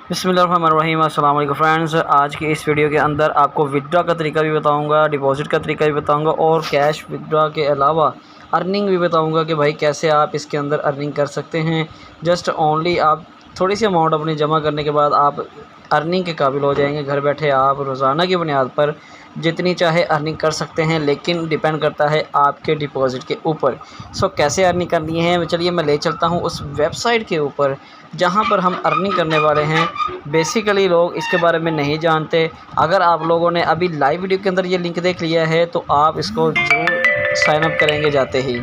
बिस्मिल्लाहिर्रहमानिर्रहीम। अस्सलाम वालेकुम फ्रेंड्स, आज की इस वीडियो के अंदर आपको विथड्रॉ का तरीका भी बताऊंगा, डिपॉज़िट का तरीका भी बताऊंगा और कैश विथड्रॉ के अलावा अर्निंग भी बताऊंगा कि भाई कैसे आप इसके अंदर अर्निंग कर सकते हैं। जस्ट ओनली आप थोड़ी सी अमाउंट अपनी जमा करने के बाद आप अर्निंग के काबिल हो जाएंगे। घर बैठे आप रोज़ाना की बुनियाद पर जितनी चाहे अर्निंग कर सकते हैं, लेकिन डिपेंड करता है आपके डिपॉज़िट के ऊपर। सो कैसे अर्निंग करनी है, चलिए मैं ले चलता हूँ उस वेबसाइट के ऊपर जहाँ पर हम अर्निंग करने वाले हैं। बेसिकली लोग इसके बारे में नहीं जानते। अगर आप लोगों ने अभी लाइव वीडियो के अंदर ये लिंक देख लिया है तो आप इसको ज़रूर साइन अप करेंगे जाते ही,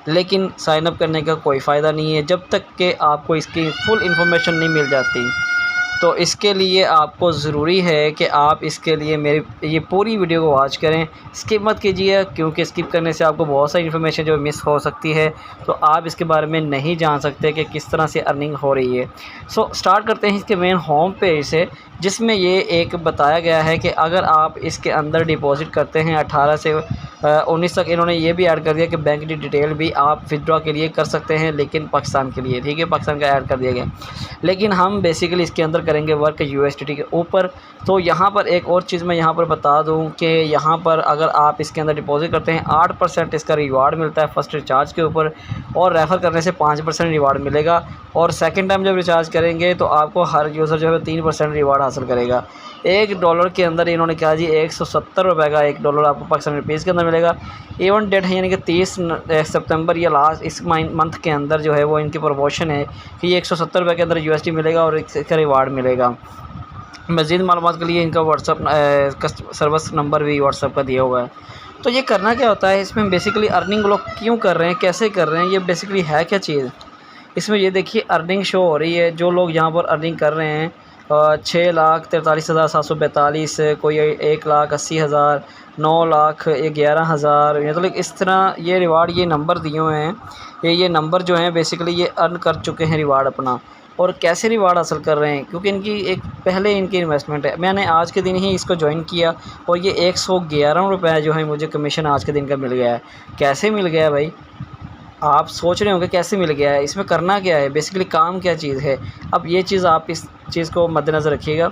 लेकिन साइन अप करने का कोई फ़ायदा नहीं है जब तक कि आपको इसकी फुल इन्फॉर्मेशन नहीं मिल जाती। तो इसके लिए आपको ज़रूरी है कि आप इसके लिए मेरी ये पूरी वीडियो को वॉच करें, स्किप मत कीजिए, क्योंकि स्किप करने से आपको बहुत सारी इन्फॉर्मेशन जो मिस हो सकती है, तो आप इसके बारे में नहीं जान सकते कि किस तरह से अर्निंग हो रही है। सो स्टार्ट करते हैं इसके मेन होम पेज से, जिसमें ये एक बताया गया है कि अगर आप इसके अंदर डिपॉज़िट करते हैं 18 से 19 तक, इन्होंने ये भी ऐड कर दिया कि बैंक की डिटेल भी आप विथड्रॉ के लिए कर सकते हैं, लेकिन पाकिस्तान के लिए, ठीक है, पाकिस्तान का ऐड कर दिया गया। लेकिन हम बेसिकली इसके अंदर करेंगे वर्क यूएसडीटी के ऊपर। तो यहाँ पर एक और चीज़ मैं यहाँ पर बता दूँ कि यहाँ पर अगर आप इसके अंदर डिपॉजिट करते हैं 8% इसका रिवार्ड मिलता है फर्स्ट रिचार्ज के ऊपर, और रेफ़र करने से 5% रिवार्ड मिलेगा। और सेकंड टाइम जब रिचार्ज करेंगे तो आपको हर यूज़र जो है 3% रिवार्ड हासिल करेगा। $1 के अंदर इन्होंने कहा जी 170 रुपये का $1 आपको पाकिस्तानी रुपीज़ के अंदर मिलेगा। इवन डेट है यानी कि 30 सितंबर या लास्ट इस मंथ के अंदर जो है वो इनकी प्रमोशन है कि ये 170 रुपये के अंदर यूएसडी मिलेगा और इसका रिवार्ड मिलेगा। मज़ीद मालूमात के लिए इनका व्हाट्सअप सर्विस नंबर भी व्हाट्सअप का दिया हुआ है। तो ये करना क्या होता है, इसमें बेसिकली अर्निंग लोग क्यों कर रहे हैं, कैसे कर रहे हैं, ये बेसिकली है क्या चीज़। इसमें ये देखिए अर्निंग शो हो रही है, जो लोग यहाँ पर अर्निंग कर रहे हैं 6,43,742, कोई 1,80,000, 9,11,000, मतलब इस तरह ये रिवार्ड, ये नंबर दिए हुए हैं। ये नंबर जो हैं बेसिकली ये अर्न कर चुके हैं रिवार्ड अपना। और कैसे रिवार्ड हासिल कर रहे हैं, क्योंकि इनकी एक पहले इनकी इन्वेस्टमेंट है। मैंने आज के दिन ही इसको ज्वाइन किया और ये 111 रुपये जो है मुझे कमीशन आज के दिन का मिल गया है। कैसे मिल गया है भाई, आप सोच रहे होंगे कैसे मिल गया है, इसमें करना क्या है, बेसिकली काम क्या चीज़ है। अब ये चीज़ आप इस चीज़ को मद्देनज़र रखिएगा।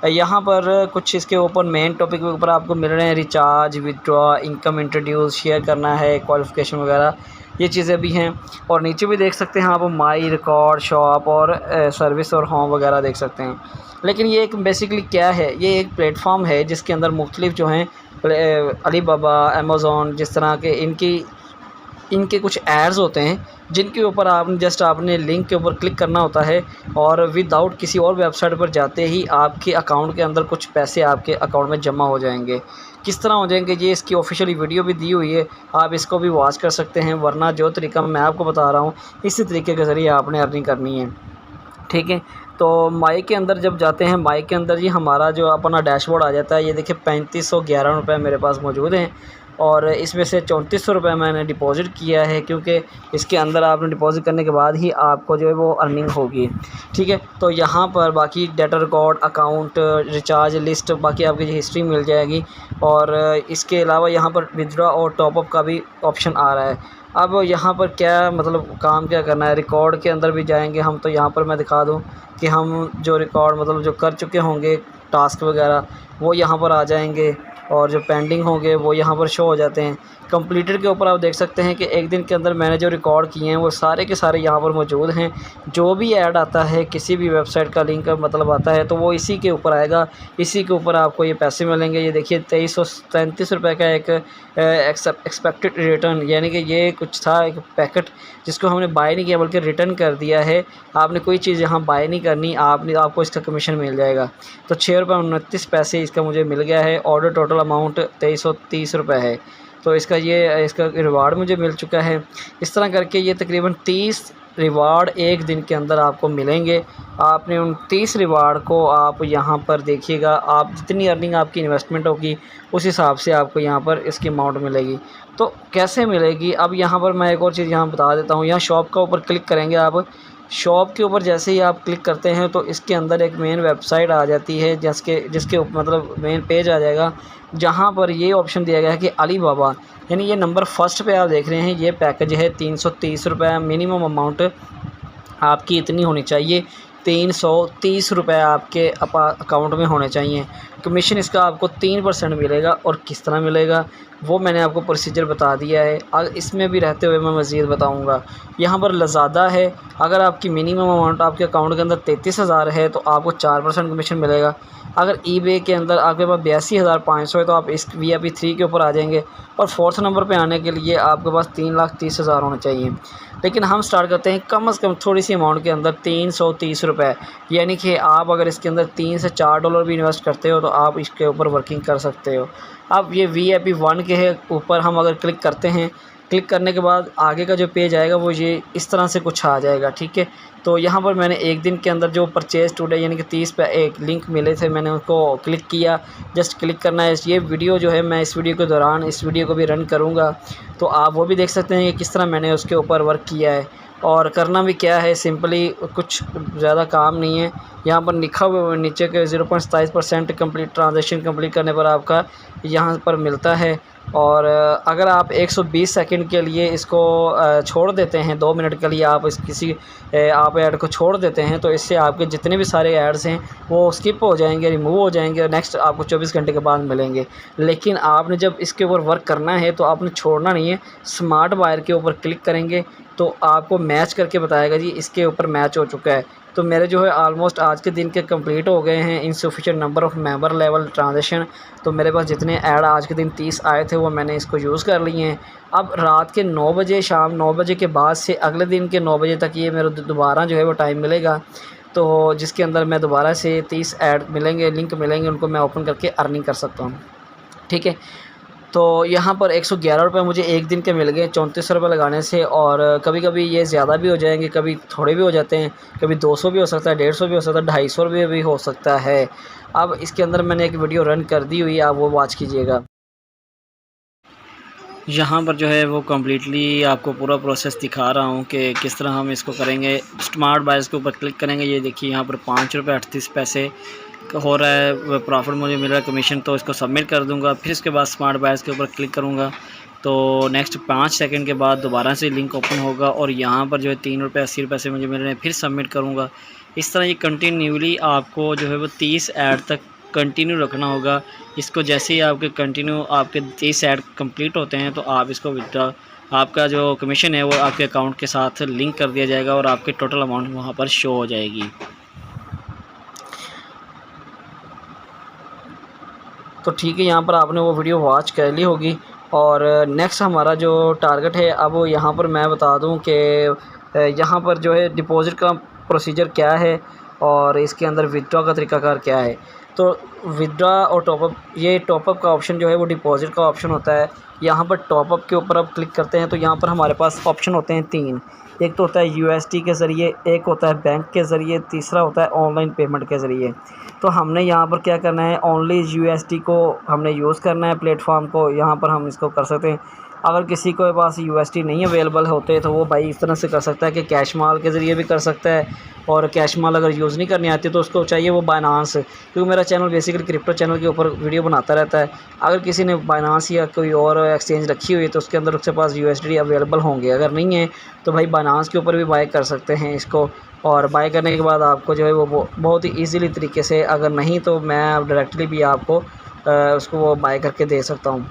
यहाँ पर कुछ इसके ऊपर मेन टॉपिक के ऊपर आपको मिल रहे हैं recharge, withdraw, income introduce, share करना है, क्वालिफ़िकेशन वगैरह, ये चीज़ें भी हैं। और नीचे भी देख सकते हैं आप माई, रिकॉर्ड, शॉप और सर्विस और होम वगैरह देख सकते हैं। लेकिन ये एक बेसिकली क्या है, ये एक प्लेटफॉर्म है जिसके अंदर मुख्तलिफ जो हैं अलीबाबा, अमेज़ॉन, जिस तरह के इनके कुछ एड्स होते हैं जिनके ऊपर आपने लिंक के ऊपर क्लिक करना होता है और विदाउट किसी और वेबसाइट पर जाते ही आपके अकाउंट के अंदर कुछ पैसे आपके अकाउंट में जमा हो जाएंगे। किस तरह हो जाएंगे, ये इसकी ऑफिशियली वीडियो भी दी हुई है, आप इसको भी वॉच कर सकते हैं। वरना जो तरीका मैं आपको बता रहा हूँ इसी तरीके के ज़रिए आपने अर्निंग करनी है, ठीक है। तो माई के अंदर जब जाते हैं, माई के अंदर जी हमारा जो अपना डैशबोर्ड आ जाता है। ये देखिए 3511 रुपये मेरे पास मौजूद हैं और इसमें से 3400 रुपये मैंने डिपॉज़िट किया है, क्योंकि इसके अंदर आपने डिपॉज़िट करने के बाद ही आपको जो है वो अर्निंग होगी, ठीक है। तो यहाँ पर बाकी data record, account, recharge list, बाकी आपकी हिस्ट्री मिल जाएगी। और इसके अलावा यहाँ पर विथड्रॉ और टॉपअप का भी ऑप्शन आ रहा है। अब यहाँ पर क्या मतलब काम क्या करना है, रिकॉर्ड के अंदर भी जाएंगे हम। तो यहाँ पर मैं दिखा दूँ कि हम जो रिकॉर्ड मतलब जो कर चुके होंगे टास्क वगैरह वो यहाँ पर आ जाएंगे, और जो पेंडिंग होंगे वो यहाँ पर शो हो जाते हैं। कंप्लीटेड के ऊपर आप देख सकते हैं कि एक दिन के अंदर मैंने जो रिकॉर्ड किए हैं वो सारे के सारे यहाँ पर मौजूद हैं। जो भी ऐड आता है, किसी भी वेबसाइट का लिंक मतलब आता है, तो वो इसी के ऊपर आएगा, इसी के ऊपर आपको ये पैसे मिलेंगे। ये देखिए 2333 रुपये का एक एक्सपेक्टेड रिटर्न, यानी कि ये कुछ था एक पैकेट जिसको हमने बाय नहीं किया बल्कि रिटर्न कर दिया है। आपने कोई चीज़ यहाँ बाय नहीं करनी, आपको इसका कमीशन मिल जाएगा। तो 6.29 इसका मुझे मिल गया है। ऑर्डर टोटल अमाउंट 2330 रुपये है। तो इसका रिवार्ड मुझे मिल चुका है। इस तरह करके ये तकरीबन 30 रिवार्ड एक दिन के अंदर आपको मिलेंगे। आपने उन 30 रिवार्ड को आप यहाँ पर देखिएगा, आप जितनी अर्निंग आपकी इन्वेस्टमेंट होगी उस हिसाब से आपको यहाँ पर इसकी अमाउंट मिलेगी। तो कैसे मिलेगी, अब यहाँ पर मैं एक और चीज़ यहाँ बता देता हूँ। यहाँ शॉप का ऊपर क्लिक करेंगे आप। शॉप के ऊपर जैसे ही आप क्लिक करते हैं तो इसके अंदर एक मेन वेबसाइट आ जाती है, जिसके मतलब मेन पेज आ जाएगा, जहाँ पर ये ऑप्शन दिया गया है कि अलीबाबा, यानी ये नंबर फर्स्ट पे आप देख रहे हैं। ये पैकेज है 330 रुपये, मिनिमम अमाउंट आपकी इतनी होनी चाहिए ₹330 आपके अकाउंट में होने चाहिए। कमीशन इसका आपको 3% मिलेगा, और किस तरह मिलेगा वो मैंने आपको प्रोसीजर बता दिया है। इसमें भी रहते हुए मैं मज़ीद बताऊंगा। यहाँ पर लज़ादा है, अगर आपकी मिनिमम अमाउंट आपके अकाउंट के अंदर 33,000 है तो आपको 4% कमीशन मिलेगा। अगर ईबे के अंदर आपके पास 82,500 है तो आप इस VIP 3 के ऊपर आ जाएंगे, और 4th नंबर पे आने के लिए आपके पास 3,30,000 होना चाहिए। लेकिन हम स्टार्ट करते हैं कम से कम थोड़ी सी अमाउंट के अंदर ₹330, यानी कि आप अगर इसके अंदर $3 से $4 भी इन्वेस्ट करते हो तो आप इसके ऊपर वर्किंग कर सकते हो। अब ये VIP 1 के ऊपर हम अगर क्लिक करते हैं, क्लिक करने के बाद आगे का जो पेज आएगा वो ये इस तरह से कुछ आ जाएगा, ठीक है। तो यहाँ पर मैंने एक दिन के अंदर जो परचेज़ टुडे यानी कि 30 पे एक लिंक मिले थे, मैंने उनको क्लिक किया। जस्ट क्लिक करना है। ये वीडियो जो है मैं इस वीडियो के दौरान इस वीडियो को भी रन करूँगा, तो आप वो भी देख सकते हैं कि किस तरह मैंने उसके ऊपर वर्क किया है। और करना भी क्या है, सिंपली कुछ ज़्यादा काम नहीं है। यहाँ पर लिखा हुआ नीचे के 0.27% कंप्लीट ट्रांजेक्शन कंप्लीट करने पर आपका यहाँ पर मिलता है। और अगर आप 120 सेकंड के लिए इसको छोड़ देते हैं, 2 मिनट के लिए आप आप ऐड को छोड़ देते हैं, तो इससे आपके जितने भी सारे ऐड्स हैं वो स्किप हो जाएंगे, रिमूव हो जाएंगे, नेक्स्ट आपको 24 घंटे के बाद मिलेंगे। लेकिन आपने जब इसके ऊपर वर्क करना है तो आपने छोड़ना नहीं है। स्मार्ट बायर के ऊपर क्लिक करेंगे तो आपको मैच करके बताएगा जी इसके ऊपर मैच हो चुका है। तो मेरे जो है ऑलमोस्ट आज के दिन के कंप्लीट हो गए हैं insufficient number of member level transaction. तो मेरे पास जितने ऐड आज के दिन 30 आए थे वो मैंने इसको यूज़ कर लिए हैं। अब रात के 9 बजे, शाम 9 बजे के बाद से अगले दिन के 9 बजे तक ये मेरे दोबारा जो है वो टाइम मिलेगा, तो जिसके अंदर मैं दोबारा से 30 ऐड मिलेंगे, लिंक मिलेंगे, उनको मैं ओपन करके अर्निंग कर सकता हूँ, ठीक है। तो यहाँ पर ₹111 मुझे एक दिन के मिल गए ₹34 लगाने से। और कभी-कभी ये ज़्यादा भी हो जाएंगे, कभी थोड़े भी हो जाते हैं, कभी 200 भी हो सकता है, 150 भी हो सकता है, ₹250 भी हो सकता है। अब इसके अंदर मैंने एक वीडियो रन कर दी हुई है, आप वो वॉच कीजिएगा। यहाँ पर जो है वो कम्प्लीटली आपको पूरा प्रोसेस दिखा रहा हूँ कि किस तरह हम इसको करेंगे। स्मार्ट बायर्स के ऊपर क्लिक करेंगे, ये देखिए यहाँ पर ₹5.38 हो रहा है प्रॉफिट मुझे मिल रहा है कमीशन, तो इसको सबमिट कर दूंगा। फिर इसके बाद स्मार्ट बायर्स के ऊपर क्लिक करूंगा तो नेक्स्ट 5 सेकंड के बाद दोबारा से लिंक ओपन होगा, और यहाँ पर जो है ₹3.80 से मुझे मिल रहे हैं। फिर सबमिट करूँगा। इस तरह ये कंटिन्यूली आपको जो है वो 30 ऐड तक कंटिन्यू रखना होगा। इसको जैसे ही आपके 30 ऐड कंप्लीट होते हैं तो आप इसको विड्रॉ, आपका जो कमीशन है वो आपके अकाउंट के साथ लिंक कर दिया जाएगा और आपकी टोटल अमाउंट वहाँ पर शो हो जाएगी। तो ठीक है, यहाँ पर आपने वो वीडियो वॉच कर ली होगी। और नेक्स्ट हमारा जो टारगेट है, अब यहाँ पर मैं बता दूँ कि यहाँ पर जो है डिपॉज़िट का प्रोसीजर क्या है और इसके अंदर विथड्रॉ का तरीक़ाकार क्या है। तो विथड्रॉ और टॉपअप, ये टॉपअप का ऑप्शन जो है वो डिपॉज़िट का ऑप्शन होता है। यहाँ पर टॉपअप के ऊपर आप क्लिक करते हैं तो यहाँ पर हमारे पास ऑप्शन होते हैं 3। एक तो होता है USD के ज़रिए, एक होता है बैंक के ज़रिए, तीसरा होता है ऑनलाइन पेमेंट के ज़रिए। तो हमने यहाँ पर क्या करना है, ओनली USD को हमने यूज़ करना है प्लेटफॉर्म को। यहाँ पर हम इसको कर सकते हैं। अगर किसी के पास USD नहीं अवेलेबल होते तो वो भाई इस तरह से कर सकता है कि कैश माल के ज़रिए भी कर सकता है, और कैश माल अगर यूज़ नहीं करनी आती तो उसको चाहिए वो बाइनांस, क्योंकि मेरा चैनल बेसिकली क्रिप्टो चैनल के ऊपर वीडियो बनाता रहता है। अगर किसी ने बाइनांस या कोई और एक्सचेंज रखी हुई है तो उसके अंदर उसके पास USD अवेलेबल होंगे। अगर नहीं है तो भाई बाइनांस के ऊपर भी बाय कर सकते हैं इसको, और बाय करने के बाद आपको जो है वो बहुत ही ईज़िली तरीके से, अगर नहीं तो मैं डायरेक्टली भी आपको उसको वो बाय करके दे सकता हूँ।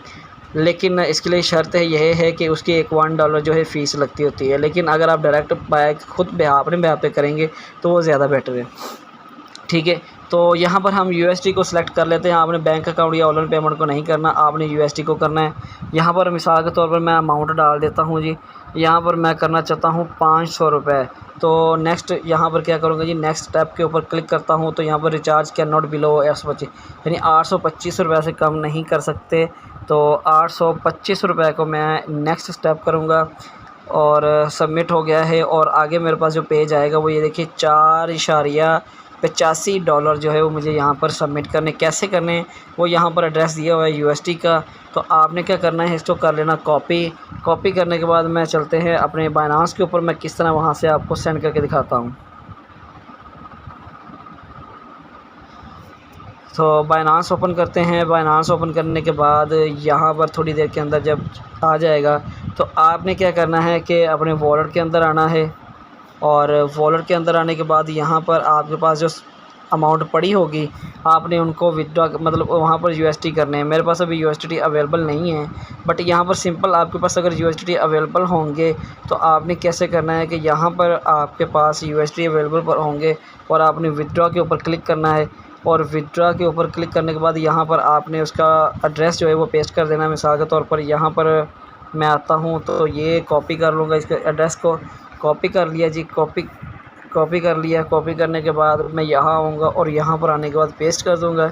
लेकिन इसके लिए शर्त है यह है कि उसकी एक $1 जो है फ़ीस लगती होती है। लेकिन अगर आप डायरेक्ट बाय खुद अपने बिहाफ पे करेंगे तो वो ज़्यादा बेटर है, ठीक है। तो यहाँ पर हम USD को सिलेक्ट कर लेते हैं। आपने बैंक अकाउंट या ऑनलाइन पेमेंट को नहीं करना, आपने USD को करना है। यहाँ पर मिसाल के तौर पर मैं अमाउंट डाल देता हूँ जी। यहाँ पर मैं करना चाहता हूँ ₹500। तो नेक्स्ट यहाँ पर क्या करूँगा जी, नेक्स्ट स्टेप के ऊपर क्लिक करता हूँ तो यहाँ पर रिचार्ज कैन नॉट बिलो 825, यानी ₹825 से कम नहीं कर सकते। तो ₹825 को मैं नेक्स्ट स्टेप करूँगा और सबमिट हो गया है। और आगे मेरे पास जो पेज आएगा वो ये देखिए $4.85 जो है वो मुझे यहाँ पर सबमिट करने, कैसे करने वो यहाँ पर एड्रेस दिया हुआ है USD का। तो आपने क्या करना है, इसको कर लेना कॉपी करने के बाद मैं चलते हैं अपने बाइनांस के ऊपर, मैं किस तरह वहाँ से आपको सेंड करके दिखाता हूँ। तो बाइनांस ओपन करते हैं। बाइनांस ओपन करने के बाद यहाँ पर थोड़ी देर के अंदर जब आ जाएगा तो आपने क्या करना है कि अपने वॉलेट के अंदर आना है। और वॉलेट के अंदर आने के बाद यहाँ पर आपके पास जो अमाउंट पड़ी होगी आपने उनको विदड्रॉ मतलब वहाँ पर यूएसटी करने हैं। मेरे पास अभी यूएसटी अवेलेबल नहीं है, बट यहाँ पर सिंपल आपके पास अगर यूएसटी अवेलेबल होंगे तो आपने कैसे करना है कि यहाँ पर आपके पास यूएसटी अवेलेबल पर होंगे और आपने विदड्रॉ के ऊपर क्लिक करना है। और विदड्रॉ के ऊपर क्लिक करने के बाद यहाँ पर आपने उसका एड्रेस जो है वो पेस्ट कर देना है। मिसाल के तौर पर यहाँ पर मैं आता हूँ तो ये कॉपी कर लूँगा, इसके एड्रेस को कॉपी कर लिया जी, कॉपी कर लिया। कॉपी करने के बाद मैं यहाँ आऊँगा और यहाँ पर आने के बाद पेस्ट कर दूँगा।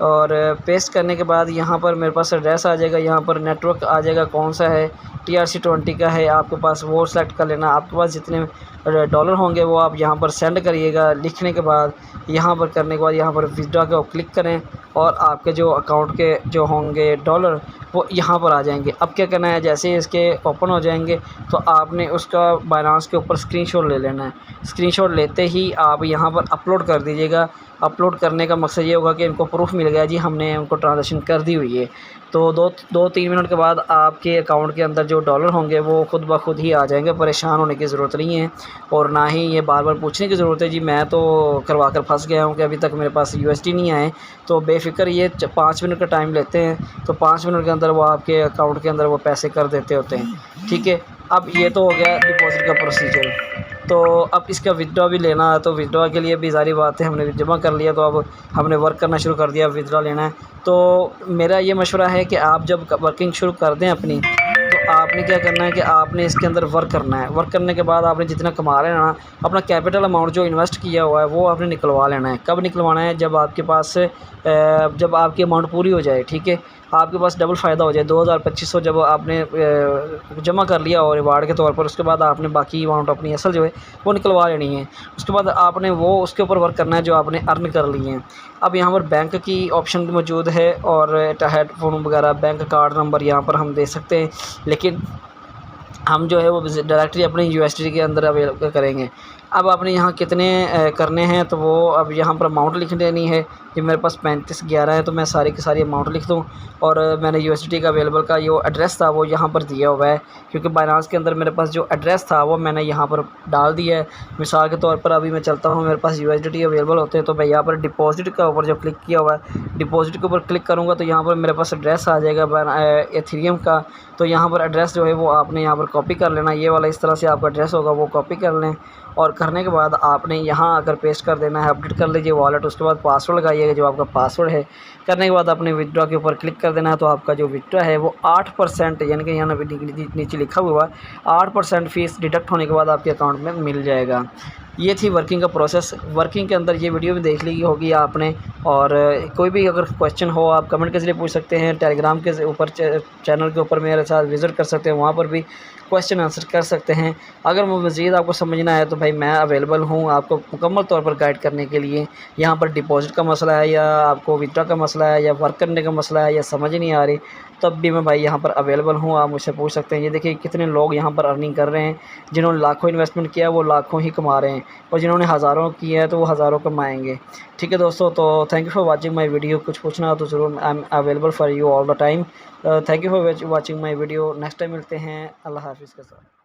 और पेस्ट करने के बाद यहाँ पर मेरे पास एड्रेस आ जाएगा, यहाँ पर नेटवर्क आ जाएगा कौन सा है, TRC20 का है आपके पास, वो सेलेक्ट कर लेना। आपके पास जितने डॉलर होंगे वो आप यहाँ पर सेंड करिएगा। लिखने के बाद यहाँ पर करने के बाद यहाँ पर विदड्रॉ को क्लिक करें और आपके जो अकाउंट के जो होंगे डॉलर वो यहाँ पर आ जाएंगे। अब क्या करना है, जैसे ही इसके ओपन हो जाएंगे तो आपने उसका बाइनांस के ऊपर स्क्रीनशॉट ले लेना है। स्क्रीनशॉट लेते ही आप यहाँ पर अपलोड कर दीजिएगा। अपलोड करने का मकसद ये होगा कि इनको प्रूफ मिल गया जी हमने उनको ट्रांजेक्शन कर दी हुई है। तो 2-3 मिनट के बाद आपके अकाउंट के अंदर जो डॉलर होंगे वो खुद ब खुद ही आ जाएंगे। परेशान होने की ज़रूरत नहीं है और ना ही ये बार बार पूछने की ज़रूरत है जी मैं तो करवा कर फंस गया हूँ कि अभी तक मेरे पास USD नहीं आए। तो बेफ़िक्र ये 5 मिनट का टाइम लेते हैं, तो 5 मिनट के अंदर वो आपके अकाउंट के अंदर वो पैसे कर देते होते हैं। ठीक है, अब ये तो हो गया डिपॉज़िट का प्रोसीजर। तो अब इसका विदड्रॉ भी लेना है, तो विदड्रॉ के लिए भी ज़ाहिर बात है हमने जमा कर लिया तो अब हमने वर्क करना शुरू कर दिया, विदड्रॉ लेना है। तो मेरा ये मशवरा है कि आप जब वर्किंग शुरू कर दें अपनी, तो आपने क्या करना है कि आपने इसके अंदर वर्क करना है। वर्क करने के बाद आपने जितना कमा लेना ना, अपना कैपिटल अमाउंट जो इन्वेस्ट किया हुआ है वो आपने निकलवा लेना है। कब निकलवाना है, जब आपके पास जब आपकी अमाउंट पूरी हो जाए। ठीक है, आपके पास डबल फ़ायदा हो जाए। 2000-2500 जब आपने जमा कर लिया और रिवार्ड के तौर पर, उसके बाद आपने बाकी अमाउंट अपनी असल जो है वो निकलवा लेनी है। उसके बाद आपने वो उसके ऊपर वर्क करना है जो आपने अर्न कर लिए हैं। अब यहाँ पर बैंक की ऑप्शन मौजूद है और हेडफोन वगैरह बैंक कार्ड नंबर यहाँ पर हम दे सकते हैं, लेकिन हम जो है वो डायरेक्टली अपने USD के अंदर अवेलेबल करेंगे। अब आपने यहाँ कितने करने हैं, तो वो अब यहाँ पर अमाउंट लिख देनी है कि मेरे पास 3511 है, तो मैं सारी की सारी अमाउंट लिख दूँ। और मैंने USD का अवेलेबल का जो एड्रेस था वो यहाँ पर दिया हुआ है, क्योंकि बाइनांस के अंदर मेरे पास जो एड्रेस था वो मैंने यहाँ पर डाल दिया है। मिसाल के तौर पर अभी मैं चलता हूँ, मेरे पास USD अवेलेबल होते हैं, तो मैं यहाँ पर डिपॉज़िट का ऊपर जो क्लिक किया हुआ है, डिपॉज़िट के ऊपर क्लिक करूँगा तो यहाँ पर मेरे पास एड्रेस आ जाएगा एथेरियम का। तो यहाँ पर एड्रेस जो है वो आपने यहाँ पर कॉपी कर लेना, ये वाला इस तरह से आपका एड्रेस होगा वो कॉपी कर लें। और करने के बाद आपने यहाँ आकर पेस्ट कर देना है, अपडेट कर लीजिए वॉलेट। उसके बाद पासवर्ड लगाइएगा जो आपका पासवर्ड है। करने के बाद आपने विदड्रॉ के ऊपर क्लिक कर देना है, तो आपका जो विदड्रॉ है वो 8%, यानी कि यहाँ नीचे लिखा हुआ है 8% फ़ीस डिडक्ट होने के बाद आपके अकाउंट में मिल जाएगा। ये थी वर्किंग का प्रोसेस। वर्किंग के अंदर ये वीडियो भी देख ली होगी आपने। और कोई भी अगर क्वेश्चन हो आप कमेंट के ज़रिए पूछ सकते हैं। टेलीग्राम के ऊपर चैनल के ऊपर मेरे साथ विज़िट कर सकते हैं, वहाँ पर भी क्वेश्चन आंसर कर सकते हैं। अगर मज़ीद आपको समझना है तो भाई मैं अवेलेबल हूँ आपको मुकम्मल तौर पर गाइड करने के लिए। यहाँ पर डिपॉज़िट का मसला है या आपको विदड्रॉ का मसला है या वर्क करने का मसला है या समझ नहीं आ रही, तब भी मैं भाई यहाँ पर अवेलेबल हूँ, आप मुझसे पूछ सकते हैं। ये देखिए कितने लोग यहाँ पर अर्निंग कर रहे हैं। जिन्होंने लाखों इन्वेस्टमेंट किया वो लाखों ही कमा रहे हैं, और जिन्होंने हज़ारों किया है तो वो हज़ारों कमाएंगे। ठीक है दोस्तों, तो thank you for watching my video. कुछ पूछना हो तो ज़रूर, I am available for you all the time. Thank you for watching my video. Next time मिलते हैं। अल्लाह हाफ़िज़ के साथ।